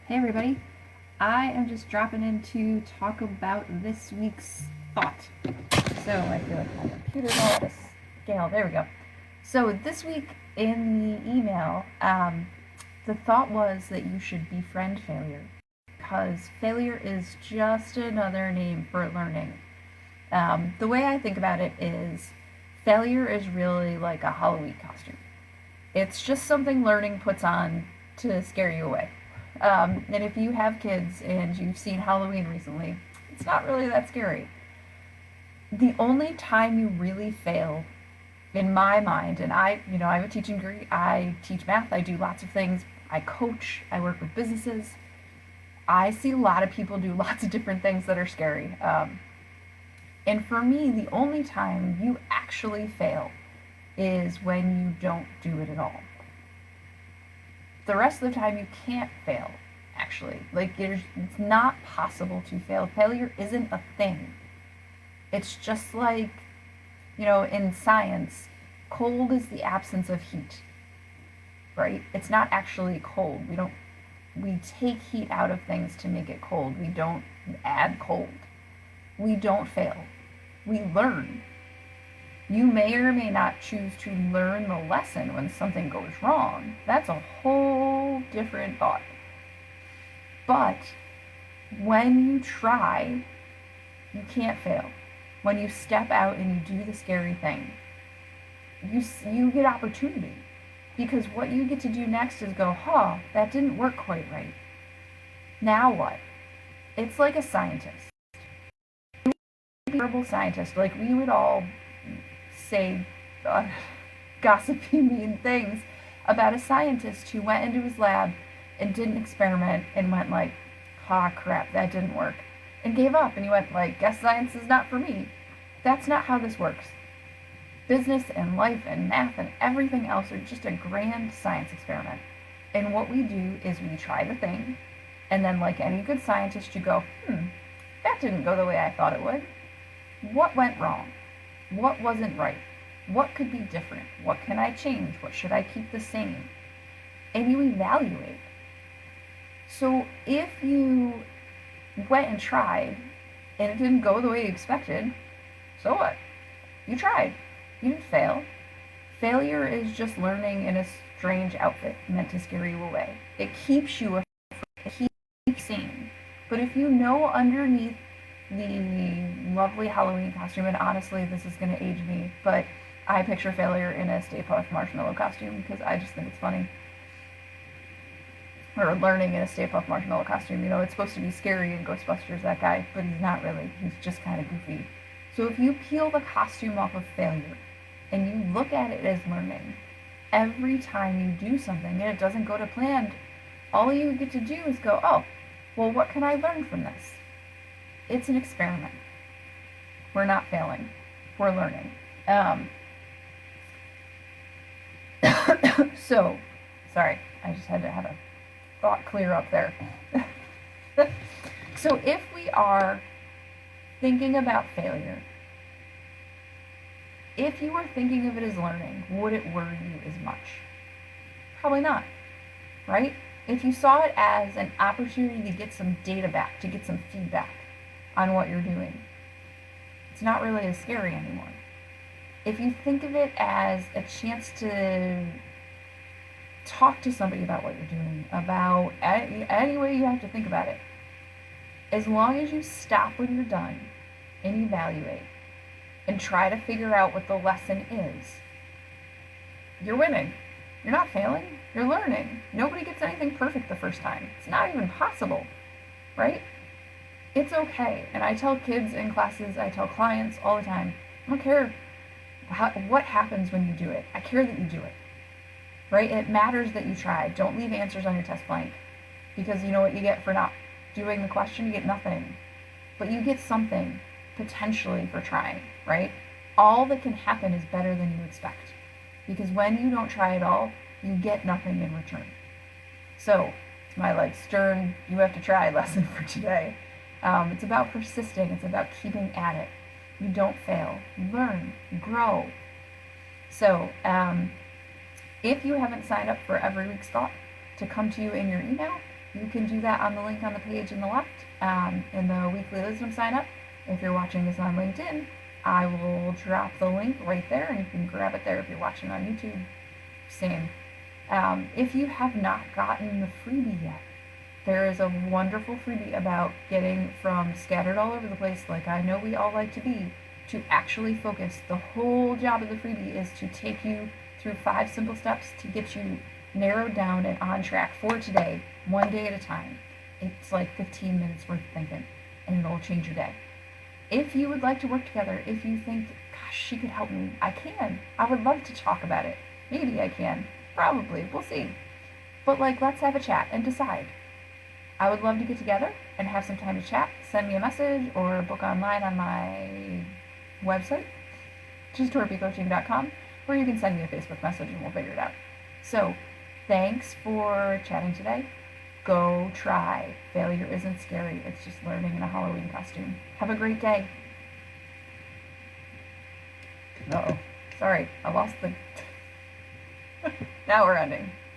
Hey everybody, I am just dropping in to talk about this week's thought. So I feel like my computer's all out of scale. There we go. So this week in the email, the thought was that you should befriend failure because failure is just another name for learning. The way I think about it is failure is really like a Halloween costume. It's just something learning puts on to scare you away. And if you have kids and you've seen Halloween recently, it's not really that scary. The only time you really fail, in my mind, and I have a teaching degree, I teach math, I do lots of things, I coach, I work with businesses. I see a lot of people do lots of different things that are scary. And for me, the only time you actually fail is when you don't do it at all. The rest of the time you can't fail, actually. It's not possible to fail. Failure isn't a thing. It's just like, in science, cold is the absence of heat, right? It's not actually cold. We take heat out of things to make it cold. We don't add cold. We don't fail. We learn. You may or may not choose to learn the lesson when something goes wrong. That's a whole different thought. But when you try, you can't fail. When you step out and you do the scary thing, you get opportunity. Because what you get to do next is go, that didn't work quite right. Now what? It's like a scientist. A terrible scientist. Like we would all say gossipy, mean things about a scientist who went into his lab and didn't experiment and went like, crap, that didn't work, and gave up, and he went like, guess science is not for me. That's not how this works. Business and life and math and everything else are just a grand science experiment. And what we do is we try the thing, and then like any good scientist, you go, that didn't go the way I thought it would. What went wrong? What wasn't right? What could be different? What can I change? What should I keep the same? And you evaluate. So if you went and tried and it didn't go the way you expected, so what? You tried. You didn't fail. Failure is just learning in a strange outfit meant to scare you away. It keeps you afraid. It keeps you sane. But if you know underneath the lovely Halloween costume, and honestly, this is going to age me, but I picture failure in a Stay Puft Marshmallow costume because I just think it's funny. Or learning in a Stay Puft Marshmallow costume. It's supposed to be scary in Ghostbusters, that guy, but he's not really. He's just kind of goofy. So if you peel the costume off of failure and you look at it as learning, every time you do something and it doesn't go to plan, all you get to do is go, well, what can I learn from this? It's an experiment. We're not failing. We're learning. So, sorry, I just had to have a thought clear up there. So if we are thinking about failure, if you were thinking of it as learning, would it worry you as much? Probably not, right? If you saw it as an opportunity to get some data back, to get some feedback on what you're doing, it's not really as scary anymore. If you think of it as a chance to talk to somebody about what you're doing, about any way you have to think about it, as long as you stop when you're done and evaluate and try to figure out what the lesson is, you're winning. You're not failing. You're learning. Nobody gets anything perfect the first time. It's not even possible, right? It's okay. And I tell kids in classes, I tell clients all the time, I don't care what happens when you do it. I care that you do it, right? It matters that you try. Don't leave answers on your test blank, because you know what you get for not doing the question? You get nothing. But you get something, potentially, for trying, right? All that can happen is better than you expect. Because when you don't try at all, you get nothing in return. So, it's my stern, you have to try lesson for today. It's about persisting. It's about keeping at it. You don't fail. You learn. You grow. So, if you haven't signed up for every week's thought to come to you in your email, you can do that on the link on the page in the left in the weekly wisdom sign up. If you're watching this on LinkedIn, I will drop the link right there and you can grab it there. If you're watching on YouTube, same. If you have not gotten the freebie yet, there is a wonderful freebie about getting from scattered all over the place, like I know we all like to be, to actually focus. The whole job of the freebie is to take you through 5 simple steps to get you narrowed down and on track for today, one day at a time. It's like 15 minutes worth of thinking, and it'll change your day. If you would like to work together, if you think, gosh, she could help me, I can. I would love to talk about it. Maybe I can. Probably. We'll see. But let's have a chat and decide. I would love to get together and have some time to chat. Send me a message or book online on my website, justtorpycoaching.com, or you can send me a Facebook message and we'll figure it out. So, thanks for chatting today. Go try. Failure isn't scary. It's just learning in a Halloween costume. Have a great day. Uh-oh. Sorry, I lost the... Now we're ending.